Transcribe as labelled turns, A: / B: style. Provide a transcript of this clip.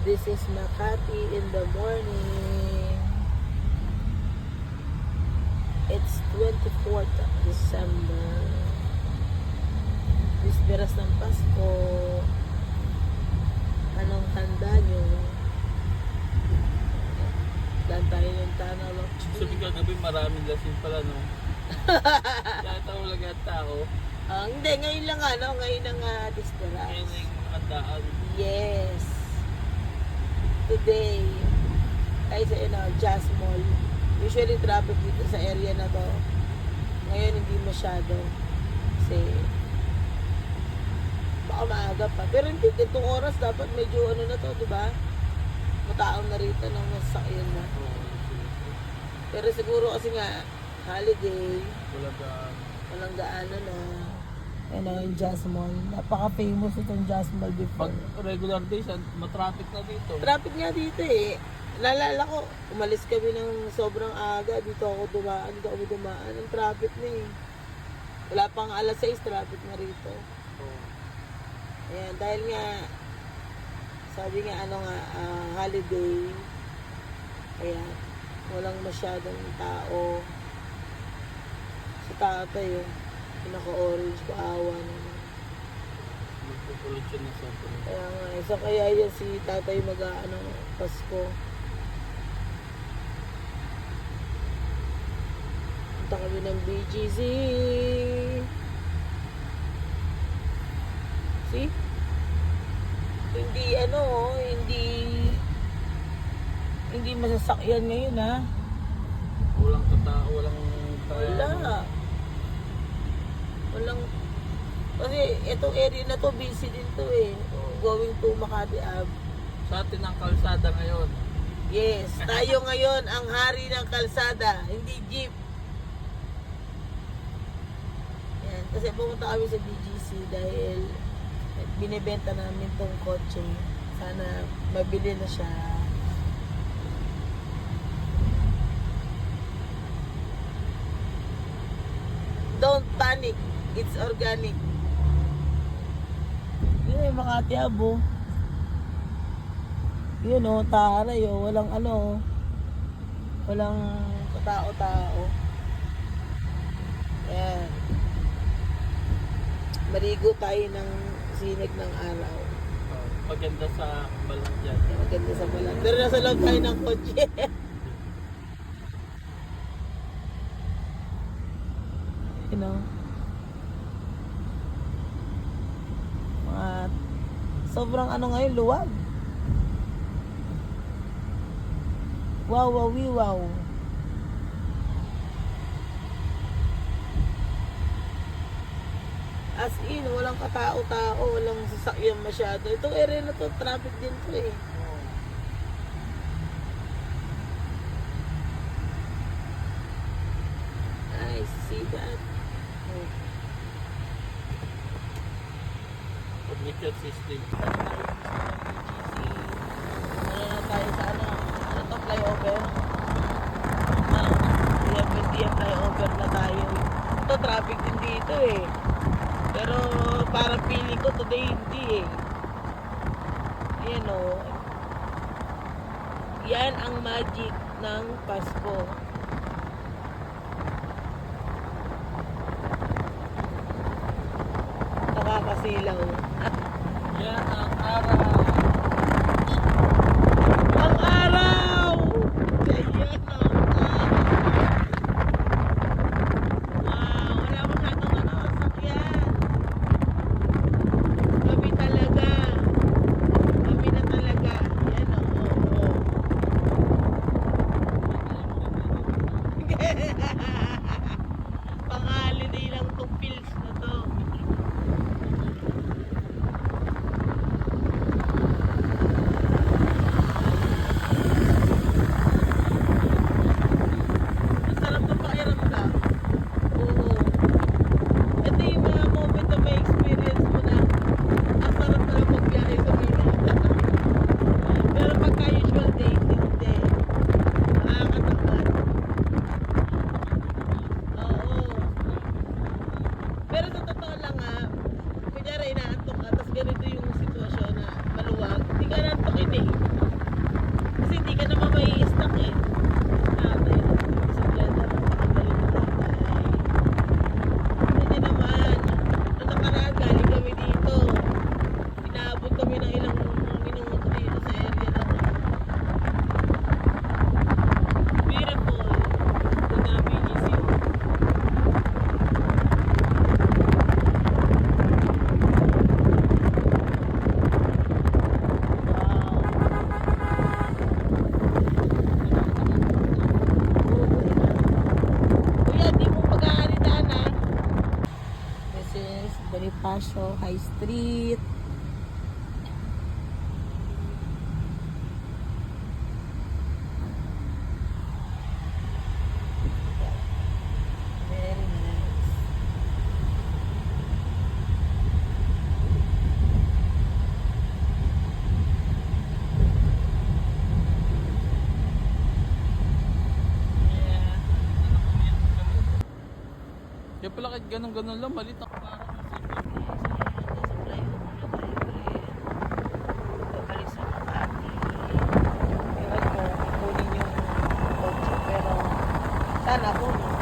A: This is Makati in the morning. It's 24th of December. Bisperas ng Pasko. Anong handa nyo? Plan tayo ng Tana Lock.
B: Sabi ka gabi maraming lasing pala, no? Lahat ako lang ang tao.
A: Hindi, ngayon lang ngayon ang Bisperas.
B: Ngayon na yung handaan.
A: Yes. Today, ay sa Jazz Mall. Usually traffic dito sa area na to. Ngayon hindi masyado. Kasi baka maaga pa. Pero hindi, itong oras dapat medyo na to, di ba? Mataong na rito ng masakyan na. Pero siguro kasi nga, holiday. Walang daanan na. Yung Jazz Mall. Napaka-famous itong Jazz Mall before.
B: Pag regular days, matraffic na dito.
A: Traffic nga dito eh. Naalala ko, umalis kami ng sobrang aga. Dito ako dumaan. Ang traffic na eh. Wala pang alas 6, traffic na rito. Ayan, dahil nga, sabi nga holiday. Ayan, walang masyadong tao. Sa tatay yung pinaka-orange, kaawa naman.
B: Magpupulot siya na sobrang.
A: Kaya nga, isa kaya yan si tatay Pasko. Punta kami ng BGC. See? Hindi masasakyan ngayon ha.
B: Walang tao, walang
A: Walang, kasi itong area na to, busy din to eh. Going to Makati Ave.
B: Sa atin ang kalsada ngayon.
A: Yes, tayo ngayon ang hari ng kalsada, hindi jeep. Yan, kasi pumunta kami sa BGC dahil binibenta namin tong kotse. Sana mabili na siya. Don't panic, it's organic. Yun yung Makati Abo. Yun o, taray o, walang walang katao-tao. Yan. Marigo tayo ng sinag ng araw.
B: Maganda sa balat dyan.
A: Maganda sa balat. Pero nasa loob tayo ng kotse. You know? Sobrang ngayon, luwag. Wow, wow, wow. As in, walang katao-tao, walang sasakyan masyado. Itong area na to, traffic din to eh. I see that.
B: Public system.
A: Na tayo sa flyover. PM flyover na tayo. Ito, traffic din dito eh. Pero parang feeling ko today hindi eh. Yan o. Yan ang magic ng Pasko. Nakakasilaw.
B: Yan ang araw.
A: Ang araw! Ayan o. Wow, wala masyadong sakyan. Kami talaga. Kami na talaga. Yan o. Pang-holiday lang itong pills na to. eh. Sabi, bisikleta na nakabalik na tatay. Hindi naman. Nung nakaraan, galing kami dito. Inaabot kami ng ilang minuto dito sa area na to. Beautiful. Ito na BGC. Kuya, di mo pag-aanitaan ha. This is Bonifacio High Street. Very nice. Yeah.
B: Kaya pala kahit ganun-ganun lang, malit ako parang
A: Sana po.